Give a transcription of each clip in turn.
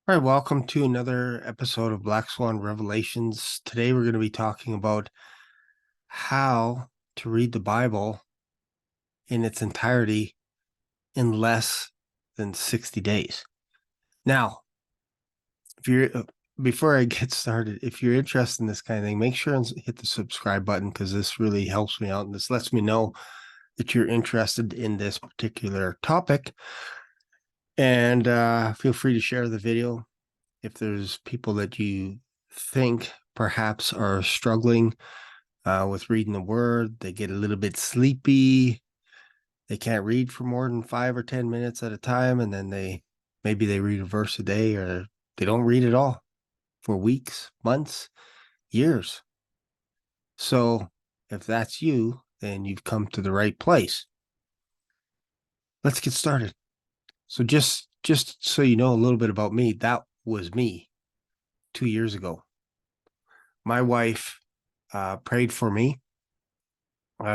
All right, welcome to another episode of Black Swan Revelations. Today we're going to be talking about how to read the Bible in its entirety in less than 60 days. Now, if you're before I get started, if you're interested in this kind of thing, make sure and hit the subscribe button because this really helps me out and this lets me know that you're interested in this particular topic. And feel free to share the video if there's people that you think perhaps are struggling with reading the word. They get a little bit sleepy. They can't read for more than 5 or 10 minutes at a time. And then maybe they read a verse a day, or they don't read at all for weeks, months, years. So if that's you, then you've come to the right place. Let's get started. So just so you know a little bit about me, that was me 2 years ago. My wife prayed for me.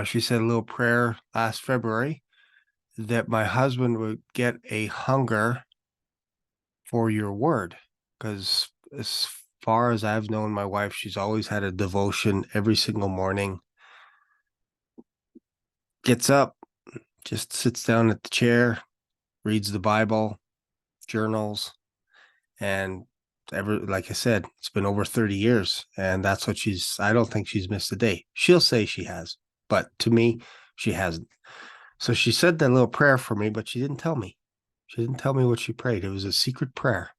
She said a little prayer last February that my husband would get a hunger for your word. Because as far as I've known my wife, she's always had a devotion every single morning. Gets up, just sits down at the chair, reads the Bible, journals, and like I said, it's been over 30 years. And that's what I don't think she's missed a day. She'll say she has, but to me, she hasn't. So she said that little prayer for me, but she didn't tell me. She didn't tell me what she prayed. It was a secret prayer.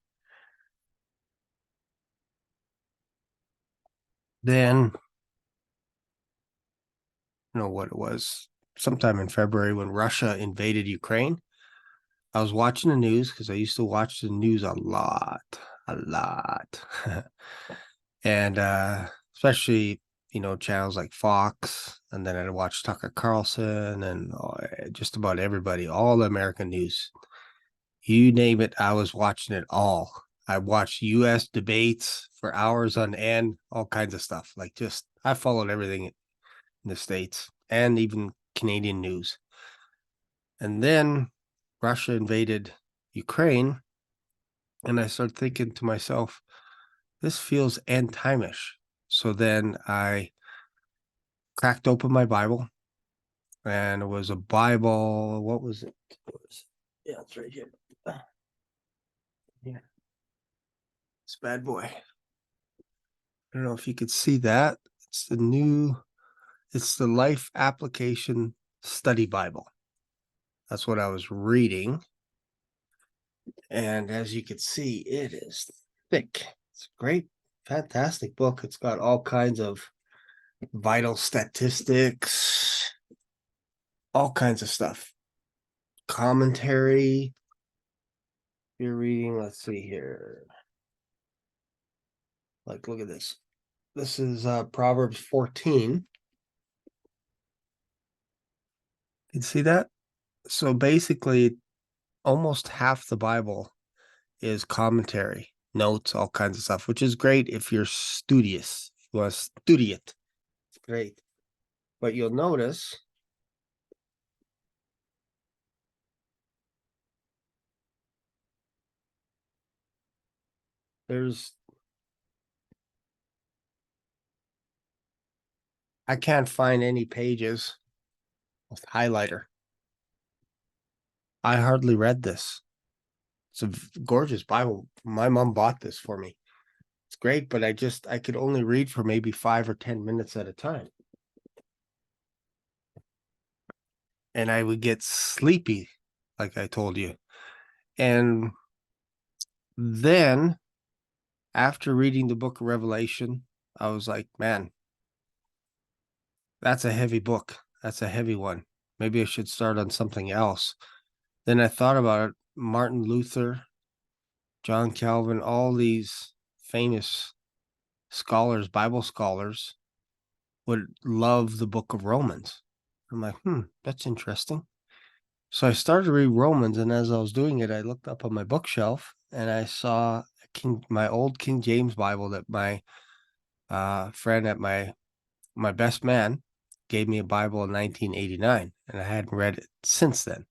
Then, what it was, sometime in February when Russia invaded Ukraine, I was watching the news because I used to watch the news a lot, a lot. And especially, channels like Fox. And then I'd watch Tucker Carlson and just about everybody, all the American news. You name it, I was watching it all. I watched US debates for hours on end, all kinds of stuff. I followed everything in the States and even Canadian news. And then Russia invaded Ukraine. And I started thinking to myself, this feels end time-ish. So then I cracked open my Bible, and it was a Bible. What was it? Yeah, it's right here. Yeah, it's bad boy. I don't know if you could see that. It's the Life Application Study Bible. That's what I was reading. And as you can see, it is thick. It's a great, fantastic book. It's got all kinds of vital statistics, all kinds of stuff. Commentary. You're reading, let's see here. Look at this. This is Proverbs 14. You see that? So basically, almost half the Bible is commentary, notes, all kinds of stuff, which is great if you're studious. If you want to study it. It's great. But you'll notice there's I can't find any pages with highlighter. I hardly read this. It's a gorgeous Bible. My mom bought this for me. It's great, but I could only read for maybe 5 or 10 minutes at a time. And I would get sleepy, like I told you. And then after reading the book of Revelation, I was like, man, that's a heavy book. That's a heavy one. Maybe I should start on something else. Then I thought about it. Martin Luther, John Calvin, all these famous scholars, Bible scholars, would love the book of Romans. I'm like, that's interesting. So I started to read Romans, and as I was doing it, I looked up on my bookshelf and I saw my old King James Bible that my friend at my best man gave me a Bible in 1989, and I hadn't read it since then.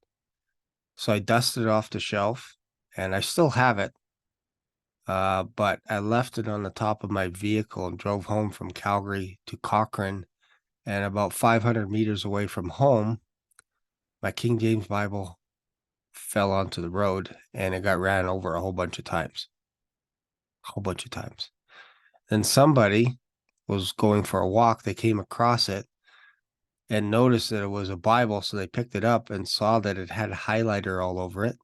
So I dusted it off the shelf, and I still have it. But I left it on the top of my vehicle and drove home from Calgary to Cochrane. And about 500 meters away from home, my King James Bible fell onto the road and it got ran over a whole bunch of times. A whole bunch of times. Then somebody was going for a walk. They came across it and noticed that it was a Bible. So they picked it up and saw that it had a highlighter all over it.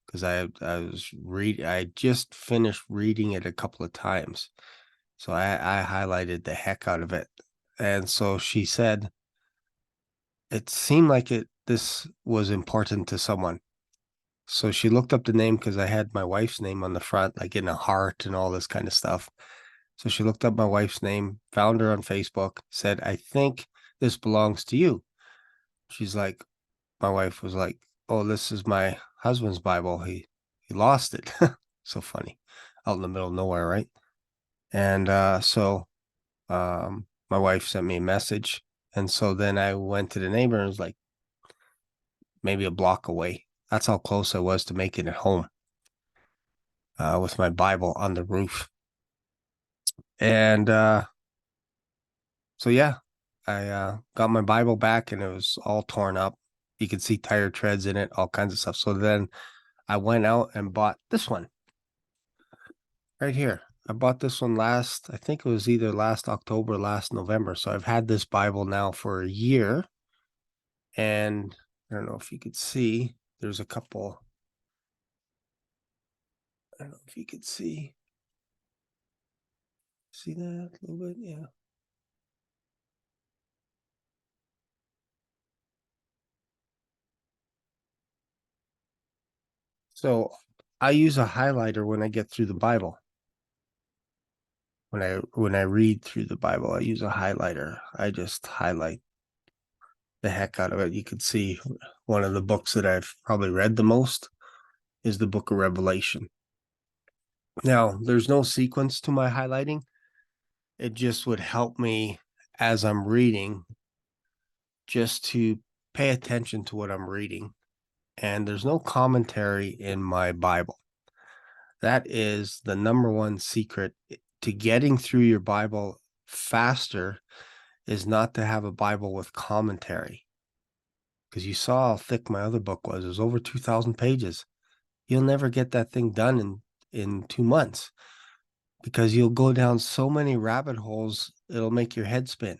Because I just finished reading it a couple of times. So I highlighted the heck out of it. And so she said, it seemed like this was important to someone. So she looked up the name because I had my wife's name on the front, like in a heart and all this kind of stuff. So she looked up my wife's name, found her on Facebook, said, I think this belongs to you. She's like, my wife was like, oh, this is my husband's Bible. He lost it. So funny. Out in the middle of nowhere, right? And my wife sent me a message. And so then I went to the neighbor and was like, maybe a block away. That's how close I was to making it home with my Bible on the roof. And so, yeah, I got my Bible back and it was all torn up. You could see tire treads in it, all kinds of stuff. So then I went out and bought this one right here. I bought this one I think it was either last October, last November. So I've had this Bible now for a year. And I don't know if you could see, there's a couple. I don't know if you could see. See that a little bit? Yeah. So I use a highlighter when I get through the Bible. When I read through the Bible, I use a highlighter. I just highlight the heck out of it. You could see one of the books that I've probably read the most is the book of Revelation. Now, there's no sequence to my highlighting. It just would help me as I'm reading just to pay attention to what I'm reading. And there's no commentary in my Bible. That is the number one secret to getting through your Bible faster is not to have a Bible with commentary. Because you saw how thick my other book was. It was over 2,000 pages. You'll never get that thing done in 2 months because you'll go down so many rabbit holes, it'll make your head spin.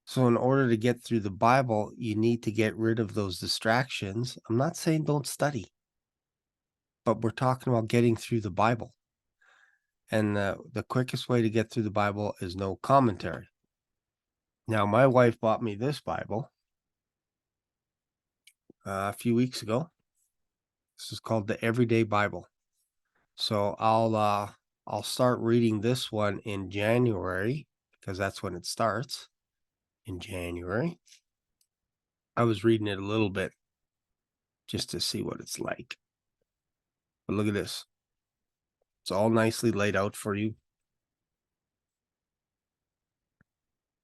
So in order to get through the Bible, you need to get rid of those distractions. I'm not saying don't study, but we're talking about getting through the Bible. And the quickest way to get through the Bible is no commentary. Now, my wife bought me this Bible a few weeks ago. This is called the Everyday Bible. So I'll start reading this one in January because that's when it starts in January. I was reading it a little bit just to see what it's like. But look at this. It's all nicely laid out for you.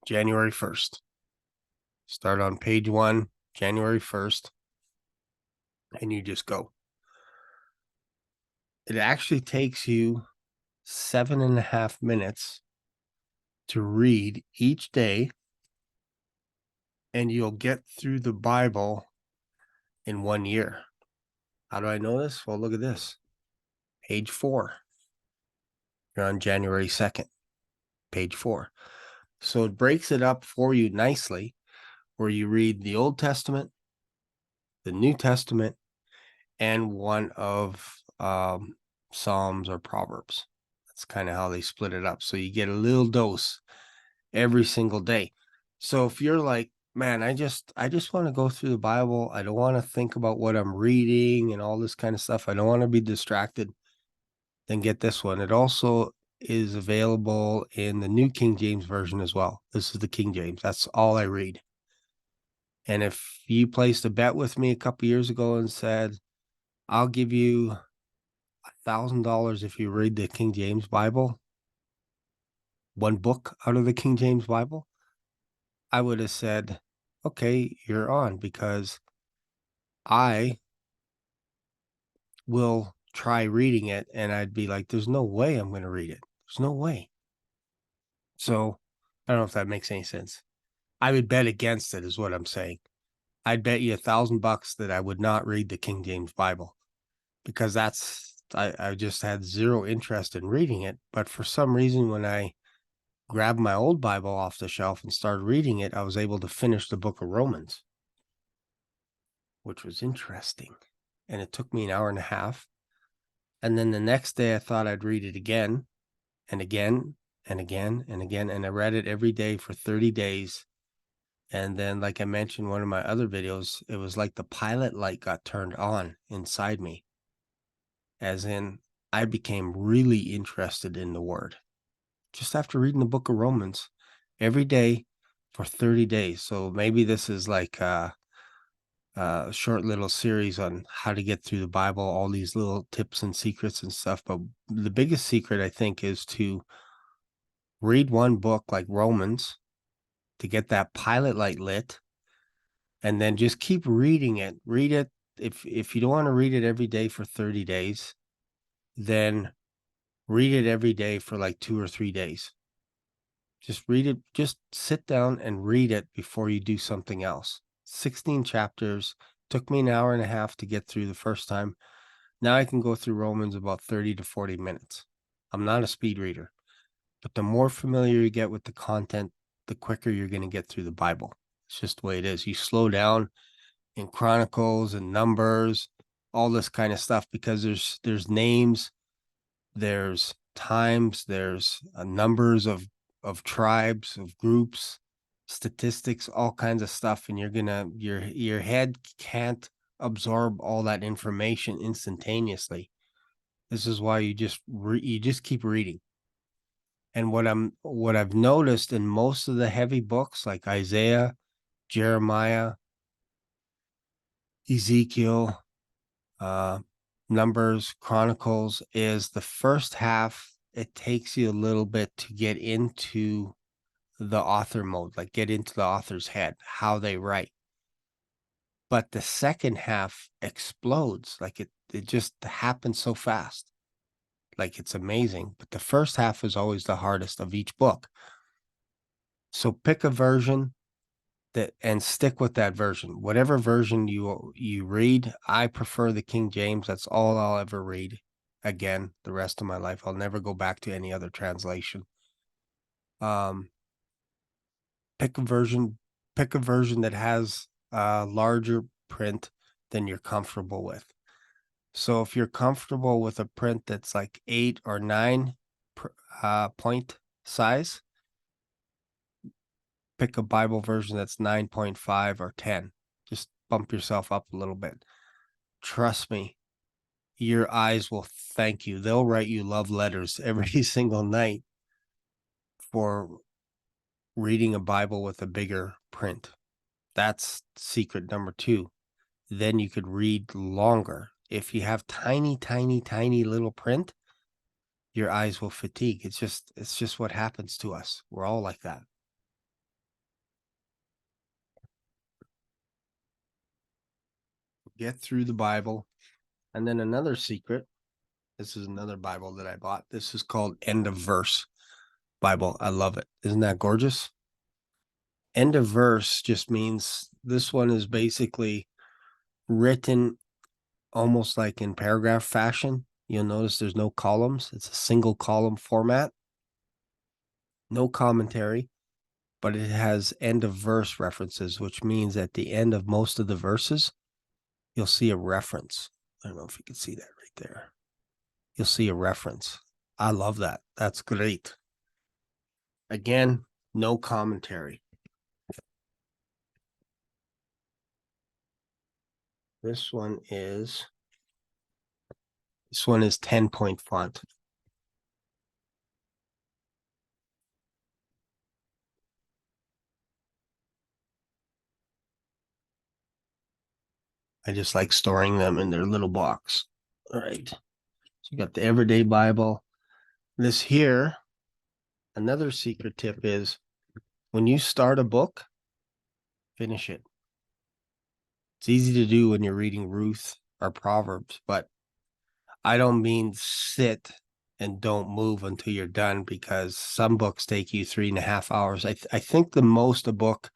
January 1st. Start on page 1, January 1st, and you just go. It actually takes you 7.5 minutes to read each day, and you'll get through the Bible in 1 year. How do I know this? Well, look at this. Page 4. You're on January 2nd, page 4. So it breaks it up for you nicely where you read the Old Testament, the New Testament, and one of Psalms or Proverbs. That's kind of how they split it up. So you get a little dose every single day. So if you're like, man, I just want to go through the Bible. I don't want to think about what I'm reading and all this kind of stuff. I don't want to be distracted. Then get this one. It also is available in the New King James Version as well. This is the King James. That's all I read. And if you placed a bet with me a couple years ago and said, I'll give you $1,000 if you read the King James Bible, one book out of the King James Bible, I would have said, okay, you're on, because I will try reading it and I'd be like, there's no way I'm going to read it. There's no way. So I don't know if that makes any sense. I would bet against it is what I'm saying. I'd bet you $1,000 that I would not read the King James Bible because I just had zero interest in reading it. But for some reason, when I grabbed my old Bible off the shelf and started reading it, I was able to finish the book of Romans, which was interesting. And it took me an hour and a half. And then the next day I thought I'd read it again and again and again and again. And I read it every day for 30 days. And then, like I mentioned in one of my other videos, it was like the pilot light got turned on inside me. As in, I became really interested in the word just after reading the book of Romans every day for 30 days. So maybe this is like a short little series on how to get through the Bible, all these little tips and secrets and stuff. But the biggest secret, I think, is to read one book like Romans to get that pilot light lit, and then just keep reading it. Read it. If you don't want to read it every day for 30 days, then read it every day for like 2 or 3 days. Just read it. Just sit down and read it before you do something else. 16 chapters. Took me an hour and a half to get through the first time. Now I can go through Romans about 30 to 40 minutes. I'm not a speed reader, but the more familiar you get with the content, the quicker you're going to get through the Bible. It's just the way it is. You slow down in Chronicles and Numbers, all this kind of stuff, because there's names, there's times, there's numbers of tribes, of groups, statistics, all kinds of stuff, and your head can't absorb all that information instantaneously. This is why you just keep reading. And what I've noticed in most of the heavy books like Isaiah, Jeremiah, Ezekiel, Numbers, Chronicles, is the first half, it takes you a little bit to get into the author mode, like get into the author's head, how they write. But the second half explodes, like it just happens so fast. Like it's amazing. But the first half is always the hardest of each book. So pick a version and stick with that version. Whatever version you read, I prefer the King James. That's all I'll ever read again the rest of my life. I'll never go back to any other translation. Pick a version that has a larger print than you're comfortable with. So if you're comfortable with a print that's like 8 or 9 point size, pick a Bible version that's 9.5 or 10. Just bump yourself up a little bit. Trust me, your eyes will thank you. They'll write you love letters every single night for reading a Bible with a bigger print. That's secret number 2. Then you could read longer. If you have tiny, tiny, tiny little print, your eyes will fatigue. It's just what happens to us. We're all like that. Get through the Bible. And then another secret, this is another Bible that I bought. This is called End of Verse Bible. I love it. Isn't that gorgeous? End of verse just means this one is basically written almost like in paragraph fashion. You'll notice there's no columns. It's a single column format. No commentary, but it has end of verse references, which means at the end of most of the verses, you'll see a reference. I don't know if you can see that right there. You'll see a reference. I love that. That's great. Again, no commentary. This one is 10-point font. I just like storing them in their little box. All right. So you got the Everyday Bible. This here, another secret tip is when you start a book, finish it. It's easy to do when you're reading Ruth or Proverbs, but I don't mean sit and don't move until you're done, because some books take you 3.5 hours. I think the most a book,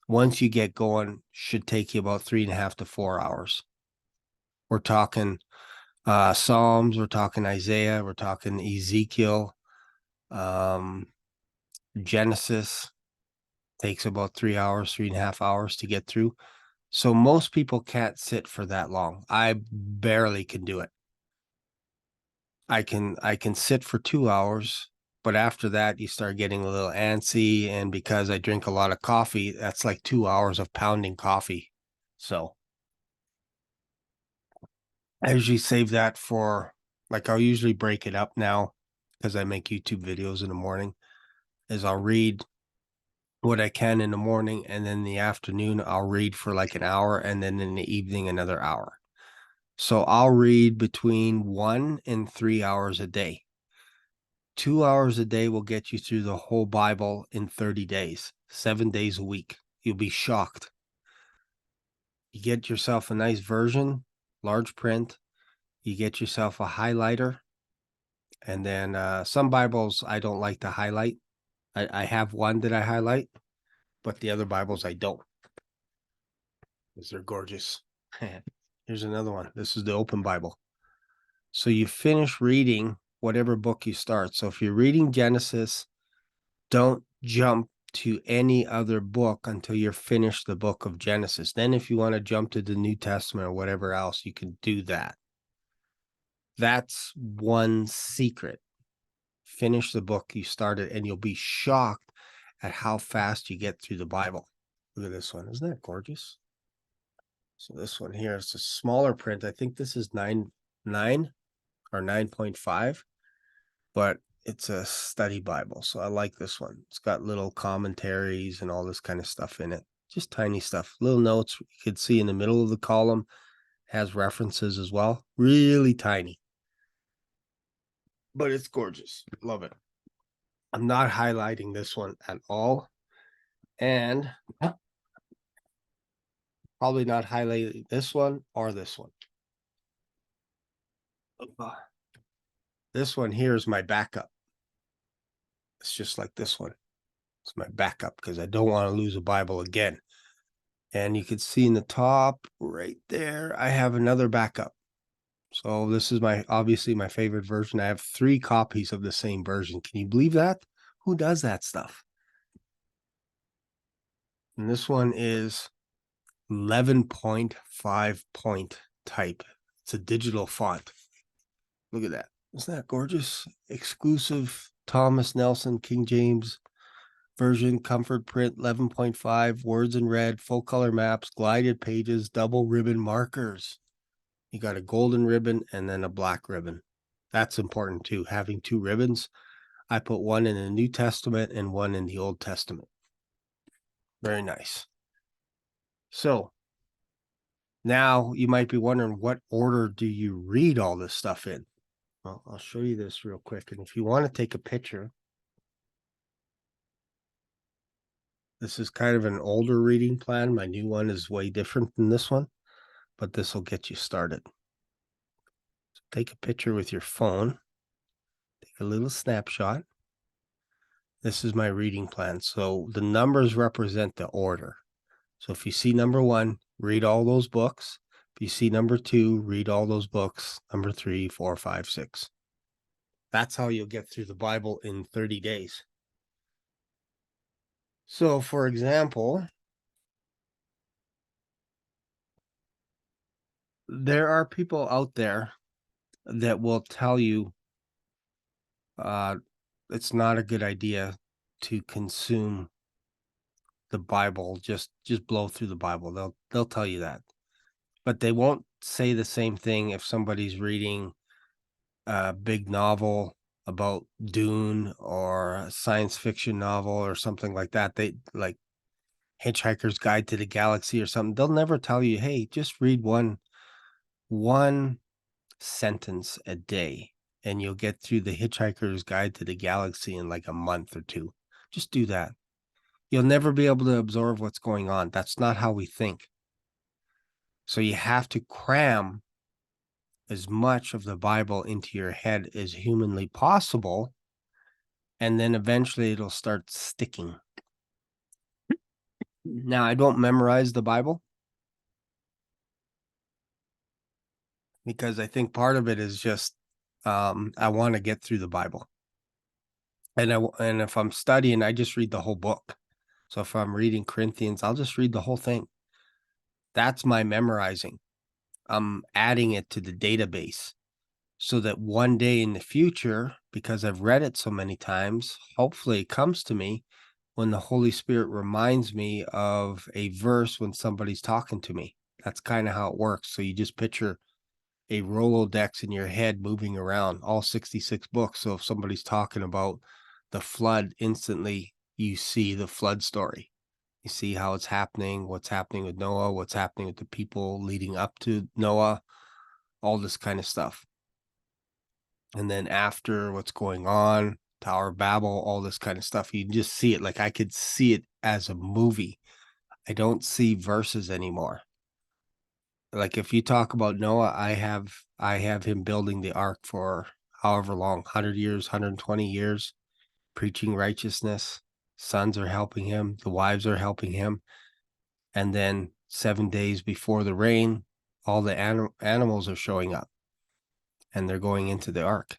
once you get going, should take you about 3.5 to 4 hours. We're talking Psalms, we're talking Isaiah, we're talking Ezekiel, Genesis takes about 3 hours, 3.5 hours to get through. So most people can't sit for that long. I barely can do it. I can sit for 2 hours, but after that you start getting a little antsy. And because I drink a lot of coffee, that's like 2 hours of pounding coffee. So I usually save that for, like, I'll usually break it up now because I make YouTube videos in the morning, is I'll read what I can in the morning, and then in the afternoon I'll read for like an hour, and then in the evening another hour. So I'll read between 1 and 3 hours a day. 2 hours a day will get you through the whole Bible in 30 days, 7 days a week. You'll be shocked. You get yourself a nice version, large print. You get yourself a highlighter. And then some Bibles I don't like to highlight. I have one that I highlight, but the other Bibles I don't, because they're gorgeous. Here's another one. This is the Open Bible. So you finish reading whatever book you start. So if you're reading Genesis, don't jump to any other book until you're finished the book of Genesis. Then if you want to jump to the New Testament or whatever else, you can do that. That's one secret. Finish the book you started, and you'll be shocked at how fast you get through the Bible. Look at this one. Isn't that gorgeous? So this one here is a smaller print. I think this is 9 or 9.5, but it's a study Bible. So I like this one. It's got little commentaries and all this kind of stuff in it. Just tiny stuff, little notes you could see in the middle of the column. Has references as well. Really tiny, but it's gorgeous. Love it. I'm not highlighting this one at all, and probably not highlighting this one or this one. This one here is my backup. It's just like this one. It's my backup because I don't want to lose a Bible again. And you can see in the top right there, I have another backup. So this is obviously my favorite version. I have 3 copies of the same version. Can you believe that? Who does that stuff? And this one is 11.5 point type. It's a digital font. Look at that. Isn't that gorgeous? Exclusive Thomas Nelson King James version, comfort print, 11.5, words in red, full color maps, glided pages, double ribbon markers. You got a golden ribbon and then a black ribbon. That's important too, having 2 ribbons. I put one in the New Testament and one in the Old Testament. Very nice. So now you might be wondering, what order do you read all this stuff in? Well, I'll show you this real quick. And if you want to take a picture, this is kind of an older reading plan. My new one is way different than this one, but this will get you started. So take a picture with your phone, take a little snapshot. This is my reading plan. So the numbers represent the order. So if you see number 1, read all those books. If you see number 2, read all those books. Number 3, 4, 5, 6. That's how you'll get through the Bible in 30 days. So for example, there are people out there that will tell you it's not a good idea to consume the Bible, just blow through the Bible. They'll tell you that. But they won't say the same thing if somebody's reading a big novel about Dune or a science fiction novel or something like that. They like Hitchhiker's Guide to the Galaxy or something. They'll never tell you, hey, just read one sentence a day and you'll get through the Hitchhiker's Guide to the Galaxy in like a month or 2. Just do that. You'll never be able to absorb what's going on. That's not how we think. So you have to cram as much of the Bible into your head as humanly possible, and then eventually it'll start sticking. Now, I don't memorize the Bible because I think part of it is just I want to get through the Bible. And if I'm studying, I just read the whole book. So if I'm reading Corinthians, I'll just read the whole thing. That's my memorizing. I'm adding it to the database so that one day in the future, because I've read it so many times, hopefully it comes to me when the Holy Spirit reminds me of a verse when somebody's talking to me. That's kind of how it works. So you just picture a Rolodex in your head moving around, all 66 books. So if somebody's talking about the flood, instantly you see the flood story. You see how it's happening, what's happening with Noah, what's happening with the people leading up to Noah, all this kind of stuff. And then after, what's going on, Tower of Babel, all this kind of stuff. You just see it. Like I could see it as a movie. I don't see verses anymore. Like if you talk about Noah, I have him building the ark for however long, 100 years, 120 years, preaching righteousness. Sons are helping him, the wives are helping him. And then 7 days before the rain, all the animals are showing up and they're going into the ark.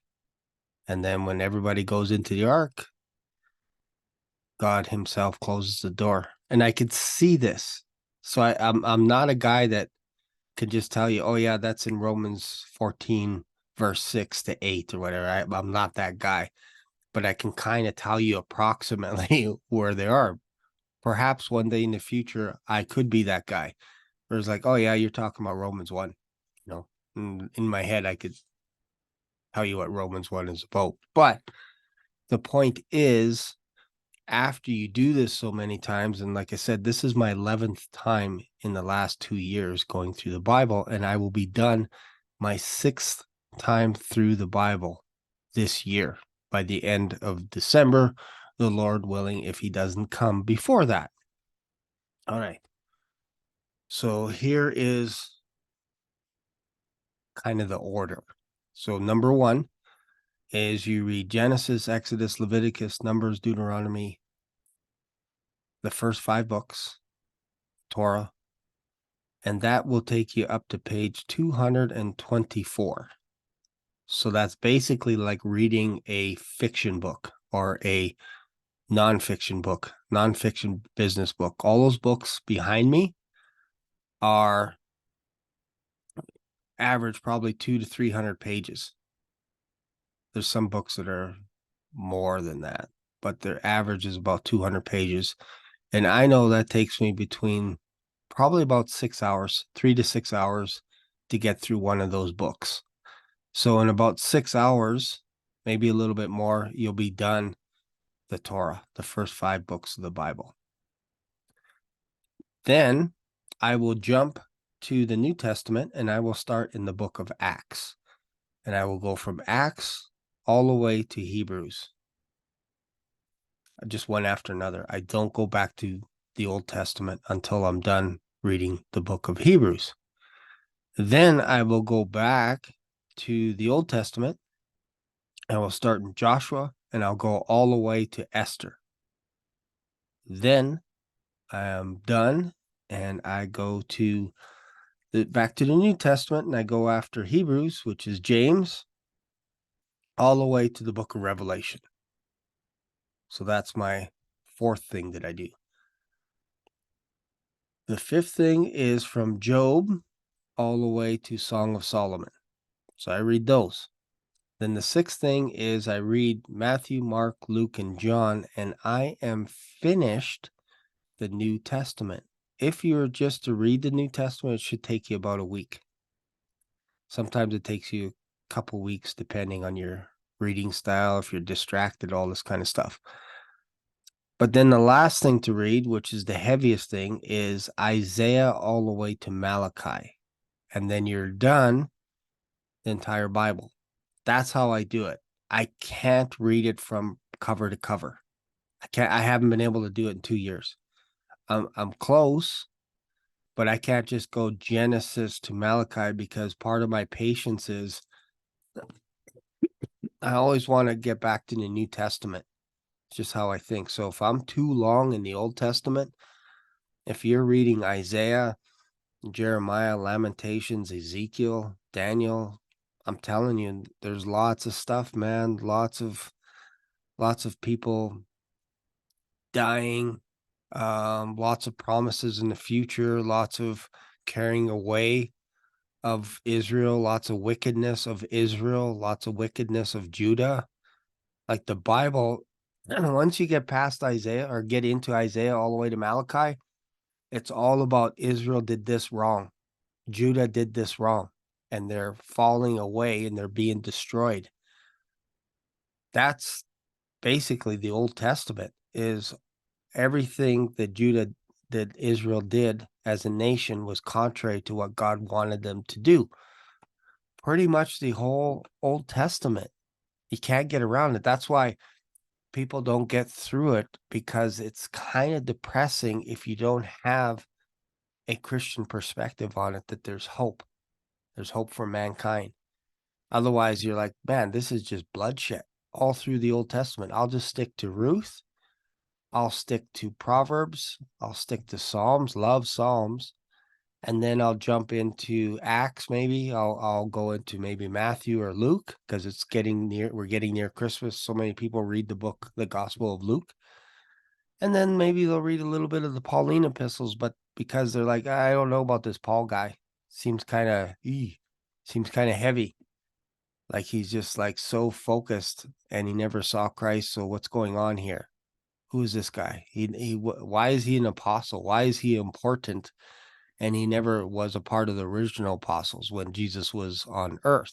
And then when everybody goes into the ark, God himself closes the door. And I could see this. So I'm not a guy that could just tell you, oh yeah, that's in Romans 14, verse 6 to 8 or whatever. I'm not that guy, but I can kind of tell you approximately where they are. Perhaps one day in the future, I could be that guy. Where it's like, oh yeah, you're talking about Romans 1. You know, in my head, I could tell you what Romans 1 is about. But the point is, after you do this so many times, and like I said, this is my 11th time in the last 2 years going through the Bible, and I will be done my 6th time through the Bible this year by the end of December, the Lord willing, if he doesn't come before that. All right. So here is kind of the order. So number 1 is you read Genesis, Exodus, Leviticus, Numbers, Deuteronomy, the first 5 books, Torah, and that will take you up to page 224. So that's basically like reading a fiction book or a nonfiction book, nonfiction business book. All those books behind me are average probably 200 to 300 pages. There's some books that are more than that, but their average is about 200 pages. And I know that takes me between probably about 6 hours, 3 to 6 hours to get through one of those books. So in about 6 hours, maybe a little bit more, you'll be done the Torah, the first 5 books of the Bible. Then I will jump to the New Testament and I will start in the book of Acts. And I will go from Acts all the way to Hebrews. Just one after another. I don't go back to the Old Testament until I'm done reading the book of Hebrews. Then I will go back to the Old Testament. I will start in Joshua and I'll go all the way to Esther. Then I am done and I go to back to the New Testament and I go after Hebrews, which is James, all the way to the book of Revelation. So that's my 4th thing that I do. The 5th thing is from Job all the way to Song of Solomon. So I read those. Then the 6th thing is I read Matthew, Mark, Luke, and John, and I am finished the New Testament. If you're just to read the New Testament, it should take you about a week. Sometimes it takes you a couple weeks, depending on your reading style, if you're distracted, all this kind of stuff. But then the last thing to read, which is the heaviest thing, is Isaiah all the way to Malachi. And then you're done the entire Bible. That's how I do it. I can't read it from cover to cover. I haven't been able to do it in 2 years. I'm close, but I can't just go Genesis to Malachi because part of my patience is I always want to get back to the New Testament. It's just how I think. So if I'm too long in the Old Testament, if you're reading Isaiah, Jeremiah, Lamentations, Ezekiel, Daniel, I'm telling you, there's lots of stuff, man. Lots of people dying, lots of promises in the future, lots of carrying away of Israel, lots of wickedness of Israel, lots of wickedness of Judah. Like the Bible, once you get past Isaiah or get into Isaiah all the way to Malachi, it's all about Israel did this wrong. Judah did this wrong, and they're falling away and they're being destroyed. That's basically the Old Testament, is everything that Israel did as a nation was contrary to what God wanted them to do. Pretty much the whole Old Testament. You can't get around it. That's why people don't get through it, because it's kind of depressing if you don't have a Christian perspective on it, that there's hope. There's hope for mankind. Otherwise, you're like, man, this is just bloodshed all through the Old Testament. I'll just stick to Ruth. I'll stick to Proverbs. I'll stick to Psalms, love Psalms. And then I'll jump into Acts, maybe. I'll go into maybe Matthew or Luke, because it's getting near, we're getting near Christmas. So many people read the Gospel of Luke. And then maybe they'll read a little bit of the Pauline epistles, but because they're like, I don't know about this Paul guy. Seems kind of heavy. Like he's just like so focused and he never saw Christ. So what's going on here? Who is this guy? Why is he an apostle? Why is he important? And he never was a part of the original apostles when Jesus was on earth.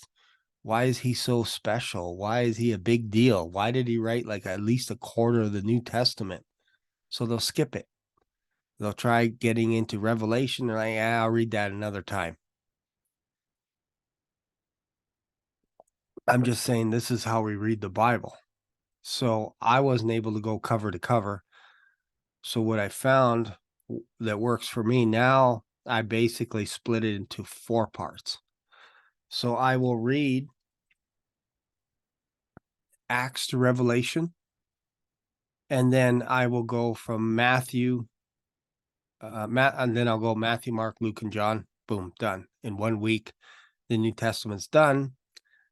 Why is he so special? Why is he a big deal? Why did he write like at least a quarter of the New Testament? So they'll skip it. They'll try getting into Revelation. They're like, yeah, I'll read that another time. I'm just saying this is how we read the Bible. So I wasn't able to go cover to cover. So what I found that works for me now, I basically split it into 4 parts. So I will read Acts to Revelation, and then I will go from Matthew, and then I'll go Matthew, Mark, Luke, and John. Boom, done. In 1 week, the New Testament's done.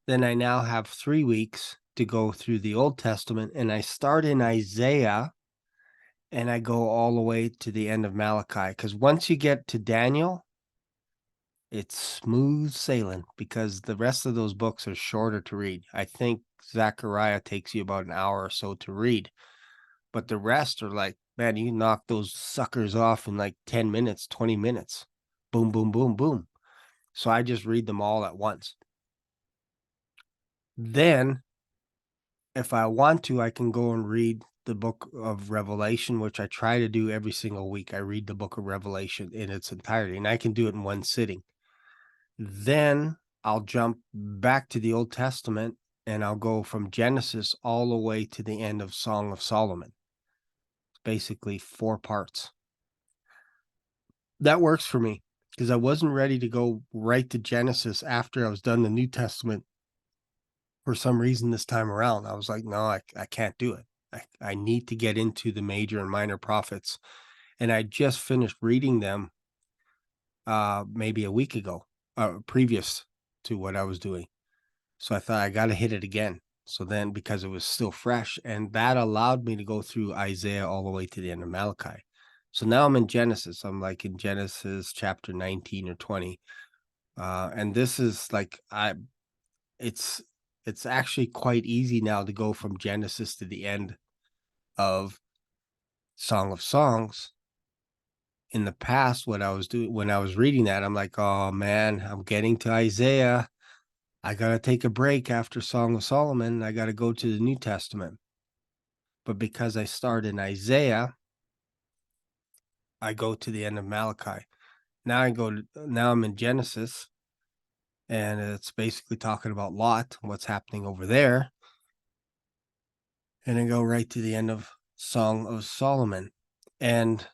Then I now have 3 weeks to go through the Old Testament, and I start in Isaiah, and I go all the way to the end of Malachi. Because once you get to Daniel, it's smooth sailing, because the rest of those books are shorter to read. I think Zechariah takes you about an hour or so to read, but the rest are like, man, you knock those suckers off in like 10 minutes, 20 minutes. Boom, boom, boom, boom. So I just read them all at once. Then, if I want to, I can go and read the book of Revelation, which I try to do every single week. I read the book of Revelation in its entirety, and I can do it in one sitting. Then I'll jump back to the Old Testament, and I'll go from Genesis all the way to the end of Song of Solomon. It's basically 4 parts. That works for me, because I wasn't ready to go right to Genesis after I was done the New Testament. For some reason this time around, I was like, no, I can't do it. I need to get into the major and minor prophets. And I just finished reading them maybe a week ago, previous to what I was doing. So I thought I got to hit it again. So then, because it was still fresh, and that allowed me to go through Isaiah all the way to the end of Malachi. So now I'm in Genesis. I'm like in Genesis chapter 19 or 20. And this is like, it's actually quite easy now to go from Genesis to the end of Song of Songs. In the past, when I was reading that, I'm like, oh man, I'm getting to Isaiah. I got to take a break after Song of Solomon. I got to go to the New Testament. But because I start in Isaiah, I go to the end of Malachi. Now I'm in Genesis, and it's basically talking about Lot, what's happening over there. And I go right to the end of Song of Solomon. And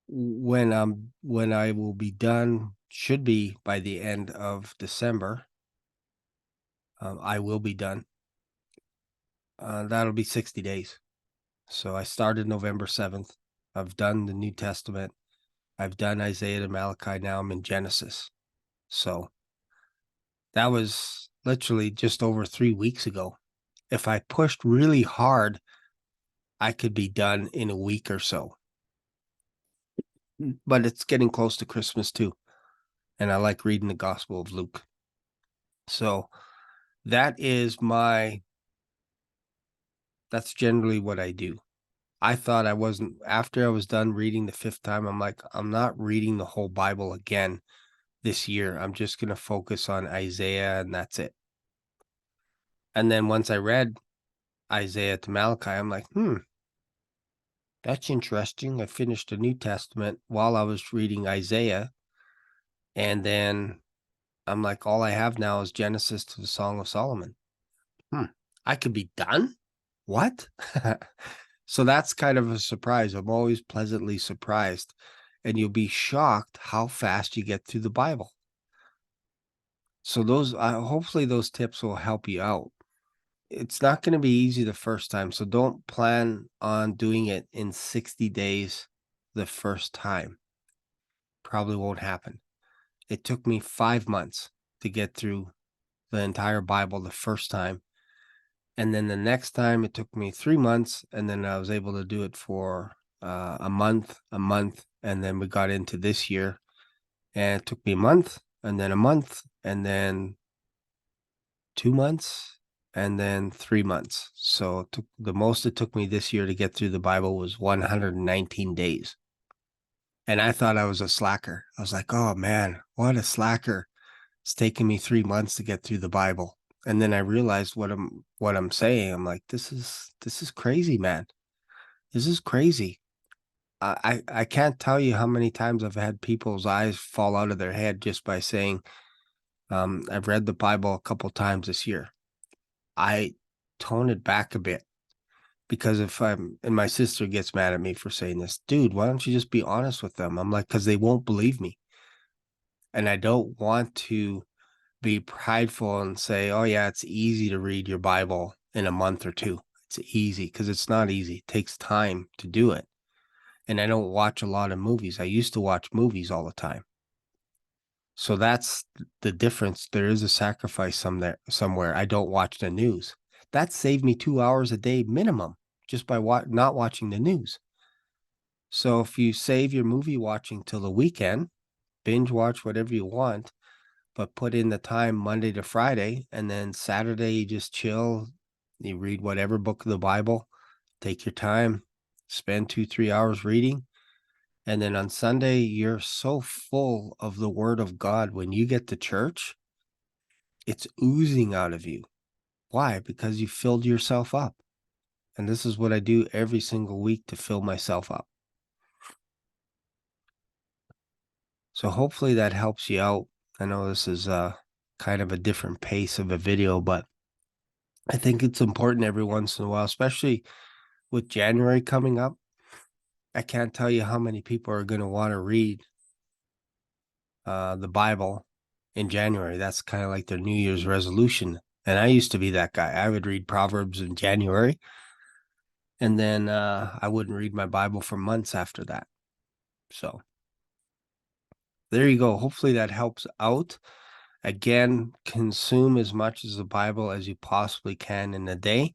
when I will be done, should be by the end of December. I will be done. That'll be 60 days. So I started November 7th. I've done the New Testament. I've done Isaiah to Malachi. Now I'm in Genesis. So that was literally just over 3 weeks ago. If I pushed really hard, I could be done in a week or so. But it's getting close to Christmas too. And I like reading the Gospel of Luke. So that is that's generally what I do. I thought I wasn't, after I was done reading the fifth time, I'm like, I'm not reading the whole Bible again this year. I'm just going to focus on Isaiah and that's it. And then once I read Isaiah to Malachi, I'm like, that's interesting. I finished the New Testament while I was reading Isaiah. And then I'm like, all I have now is Genesis to the Song of Solomon. I could be done? What? So that's kind of a surprise. I'm always pleasantly surprised. And you'll be shocked how fast you get through the Bible. So those, hopefully those tips will help you out. It's not going to be easy the first time. So don't plan on doing it in 60 days the first time. Probably won't happen. It took me 5 months to get through the entire Bible the first time. And then the next time it took me 3 months, and then I was able to do it for a month, and then we got into this year, and it took me a month, and then a month, and then 2 months, and then 3 months. So it took, the most it took me this year to get through the Bible was 119 days. And I thought I was a slacker. I was like, oh man, what a slacker. It's taking me 3 months to get through the Bible. And then I realized what I'm saying. I'm like, this is crazy, man. This is crazy. I can't tell you how many times I've had people's eyes fall out of their head just by saying, I've read the Bible a couple times this year. I tone it back a bit because and my sister gets mad at me for saying this, dude, why don't you just be honest with them? I'm like, because they won't believe me. And I don't want to be prideful and say, oh, yeah, it's easy to read your Bible in a month or two. It's easy because it's not easy. It takes time to do it. And I don't watch a lot of movies. I used to watch movies all the time. So that's the difference. There is a sacrifice somewhere. I don't watch the news. That saved me 2 hours a day minimum just by not watching the news. So if you save your movie watching till the weekend, binge watch whatever you want, but put in the time Monday to Friday, and then Saturday you just chill. You read whatever book of the Bible, take your time, spend 2-3 hours reading. And then on Sunday, you're so full of the word of God. When you get to church, it's oozing out of you. Why? Because you filled yourself up. And this is what I do every single week to fill myself up. So hopefully that helps you out. I know this is kind of a different pace of a video, but I think it's important every once in a while, especially with January coming up. I can't tell you how many people are going to want to read the Bible in January. That's kind of like their New Year's resolution. And I used to be that guy. I would read Proverbs in January, and then I wouldn't read my Bible for months after that. So there you go. Hopefully that helps out. Again, consume as much as the Bible as you possibly can in a day.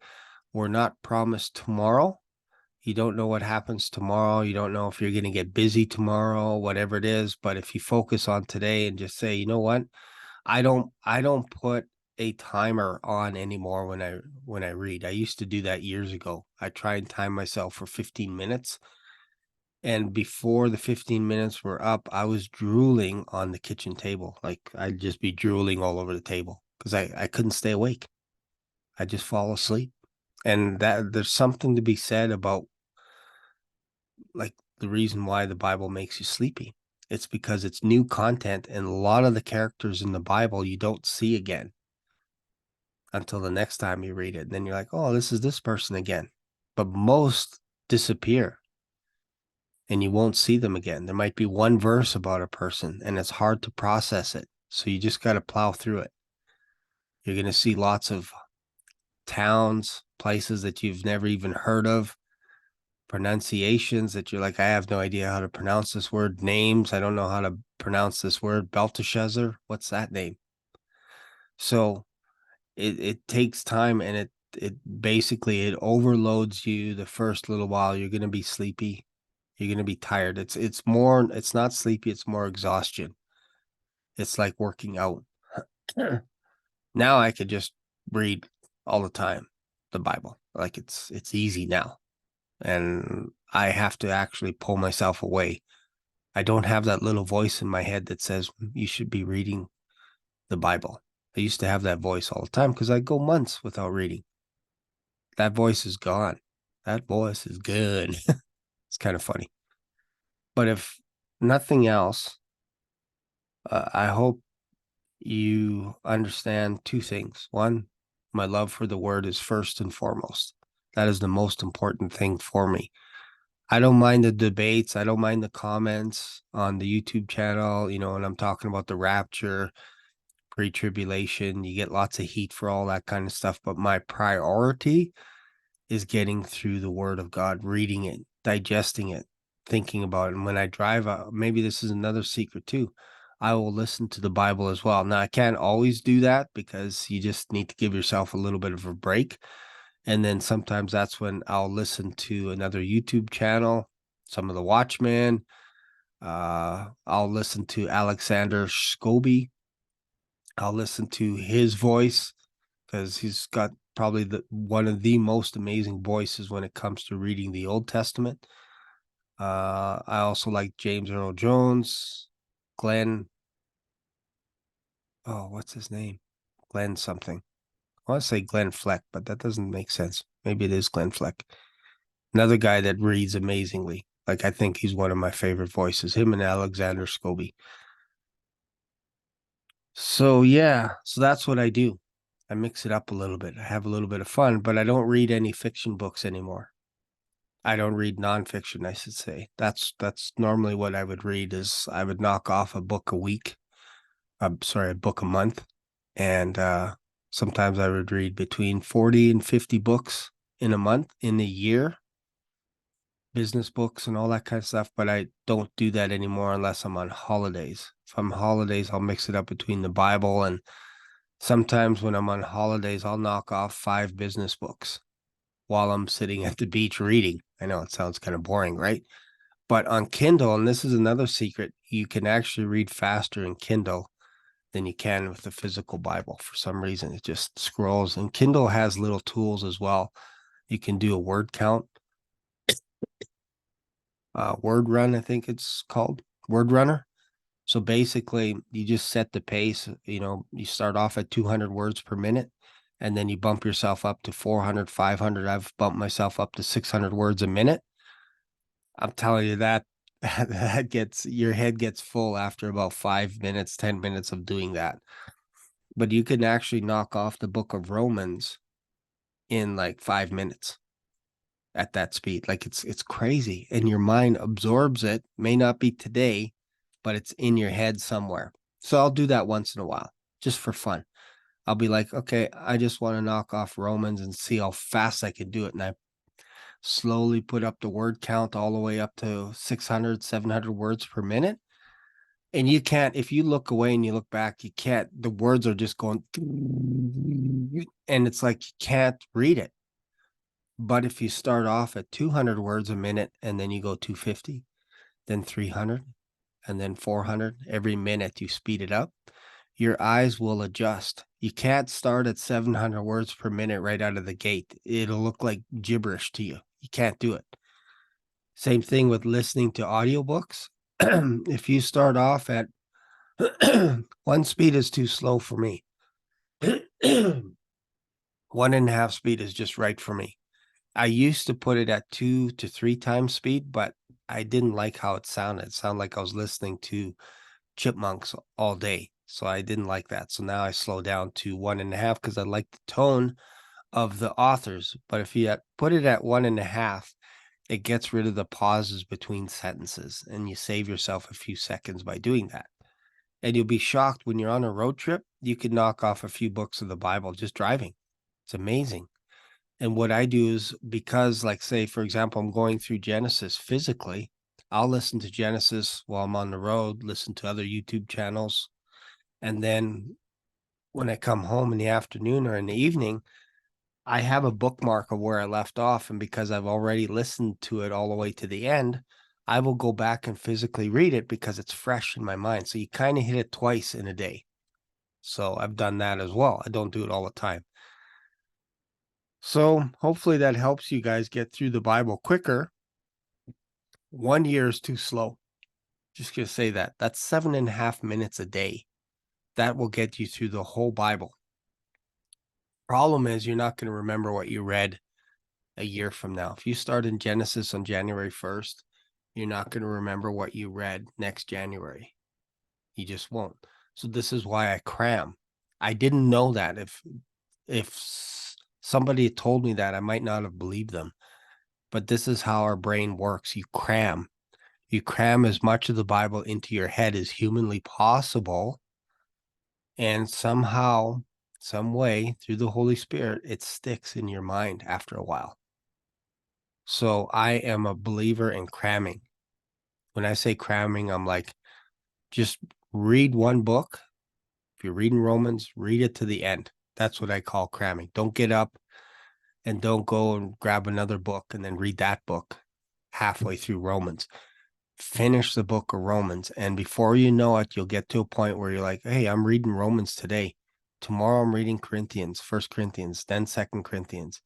We're not promised tomorrow. You don't know what happens tomorrow. You don't know if you're going to get busy tomorrow, whatever it is. But if you focus on today and just say, you know what, I don't put a timer on anymore when I read. I used to do that years ago. I try and time myself for 15 minutes. And before the 15 minutes were up, I was drooling on the kitchen table. Like I'd just be drooling all over the table because I couldn't stay awake. I just fall asleep. And that there's something to be said about like the reason why the Bible makes you sleepy. It's because it's new content, and a lot of the characters in the Bible you don't see again until the next time you read it. And then you're like, oh, this is this person again. But most disappear. and you won't see them again. There might be one verse about a person and it's hard to process it. So you just got to plow through it. You're going to see lots of towns, places that you've never even heard of, pronunciations that you're like, I have no idea how to pronounce this word, names. I don't know how to pronounce this word. Belteshazzar. What's that name? So it takes time, and it basically it overloads you the first little while. You're going to be sleepy. You're going to be tired. It's not sleepy. It's more exhaustion. It's like working out. Now I could just read all the time, the Bible. Like it's easy now. And I have to actually pull myself away. I don't have that little voice in my head that says you should be reading the Bible. I used to have that voice all the time because I go months without reading. That voice is gone. That voice is good. It's kind of funny. But if nothing else, I hope you understand two things. One, my love for the word is first and foremost. That is the most important thing for me. I don't mind the debates. I don't mind the comments on the YouTube channel, when I'm talking about the rapture, pre-tribulation. You get lots of heat for all that kind of stuff. But my priority is getting through the word of God, reading it, digesting it, thinking about it. And when I drive, maybe this is another secret too. I will listen to the Bible as well. Now, I can't always do that because you just need to give yourself a little bit of a break. And then sometimes that's when I'll listen to another YouTube channel, some of the Watchmen. I'll listen to Alexander Scobie. I'll listen to his voice because he's got probably one of the most amazing voices when it comes to reading the Old Testament. I also like James Earl Jones, Glenn. Oh, what's his name? Glenn something. I want to say Glenn Fleck, but that doesn't make sense. Maybe it is Glenn Fleck. Another guy that reads amazingly. Like, I think he's one of my favorite voices, him and Alexander Scobie. So, yeah, so that's what I do. I mix it up a little bit. I have a little bit of fun, but I don't read any fiction books anymore. I don't read nonfiction, I should say. That's normally what I would read is I would knock off a book a week. I'm sorry, a book a month. And sometimes I would read between 40 and 50 books in a month, in a year, business books and all that kind of stuff. But I don't do that anymore unless I'm on holidays. If I'm on holidays, I'll mix it up between the Bible, and sometimes when I'm on holidays, I'll knock off 5 business books while I'm sitting at the beach reading. I know it sounds kind of boring, right? But on Kindle, and this is another secret, you can actually read faster in Kindle than you can with the physical Bible. For some reason, it just scrolls. And Kindle has little tools as well. You can do a word count. Word Run, I think it's called. Word Runner. So basically, you just set the pace. You start off at 200 words per minute, and then you bump yourself up to 400, 500. I've bumped myself up to 600 words a minute. I'm telling you that your head gets full after about 5 minutes, 10 minutes of doing that. But you can actually knock off the book of Romans in like 5 minutes at that speed. Like it's crazy. And your mind absorbs it. May not be today, but it's in your head somewhere. So I'll do that once in a while, just for fun. I'll be like, okay, I just want to knock off Romans and see how fast I can do it. And I slowly put up the word count all the way up to 600, 700 words per minute. And you can't, if you look away and you look back, you can't, the words are just going, and it's like you can't read it. But if you start off at 200 words a minute and then you go 250, then 300, and then 400, every minute you speed it up, your eyes will adjust. You can't start at 700 words per minute right out of the gate. It'll look like gibberish to you. You can't do it. Same thing with listening to audiobooks. If you start off at one speed is too slow for me. 1.5 speed is just right for me. I used to put it at 2 to 3 times speed, but I didn't like how it sounded. It sounded like I was listening to chipmunks all day. So I didn't like that. So now I slow down to 1.5 because I like the tone of the authors. But if you put it at 1.5, it gets rid of the pauses between sentences, and you save yourself a few seconds by doing that. And you'll be shocked when you're on a road trip, you can knock off a few books of the Bible just driving. It's amazing. And what I do is, because, like, say, for example, I'm going through Genesis physically, I'll listen to Genesis while I'm on the road, listen to other YouTube channels. And then when I come home in the afternoon or in the evening, I have a bookmark of where I left off. And because I've already listened to it all the way to the end, I will go back and physically read it because it's fresh in my mind. So you kind of hit it twice in a day. So I've done that as well. I don't do it all the time. So hopefully that helps you guys get through the Bible quicker. 1 year is too slow. Just gonna say that. That's 7.5 minutes a day. That will get you through the whole Bible. Problem is, you're not going to remember what you read a year from now. If you start in Genesis on January 1st, you're not going to remember what you read next January. You just won't. So this is why I cram. I didn't know that. If somebody had told me that, I might not have believed them. But this is how our brain works. You cram. You cram as much of the Bible into your head as humanly possible. And somehow, some way, through the Holy Spirit, it sticks in your mind after a while. So I am a believer in cramming. When I say cramming, I'm like, just read one book. If you're reading Romans, read it to the end. That's what I call cramming. Don't get up and don't go and grab another book and then read that book halfway through Romans. Finish the book of Romans. And before you know it, you'll get to a point where you're like, hey, I'm reading Romans today. Tomorrow I'm reading Corinthians, 1 Corinthians, then 2 Corinthians.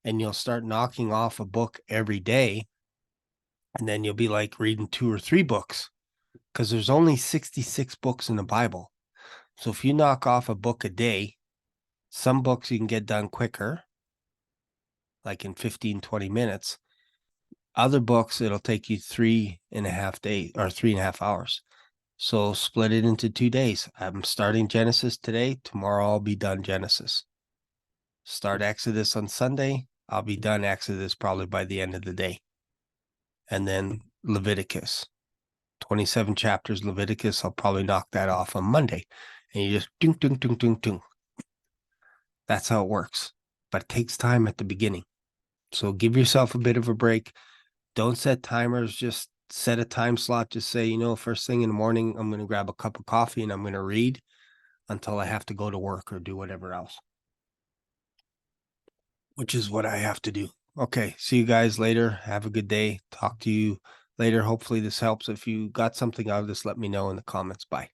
And you'll start knocking off a book every day. And then you'll be like reading 2 or 3 books, because there's only 66 books in the Bible. So if you knock off a book a day, some books you can get done quicker, like in 15, 20 minutes. Other books, it'll take you 3.5 days or 3.5 hours. So split it into 2 days. I'm starting Genesis today. Tomorrow I'll be done Genesis. Start Exodus on Sunday. I'll be done Exodus probably by the end of the day. And then Leviticus. 27 chapters Leviticus. I'll probably knock that off on Monday. And you just ding, ding, ding, ding, ding. That's how it works. But it takes time at the beginning. So give yourself a bit of a break. Don't set timers. Just set a time slot. Just say, first thing in the morning, I'm going to grab a cup of coffee and I'm going to read until I have to go to work or do whatever else, which is what I have to do. Okay. See you guys later. Have a good day. Talk to you later. Hopefully this helps. If you got something out of this, let me know in the comments. Bye.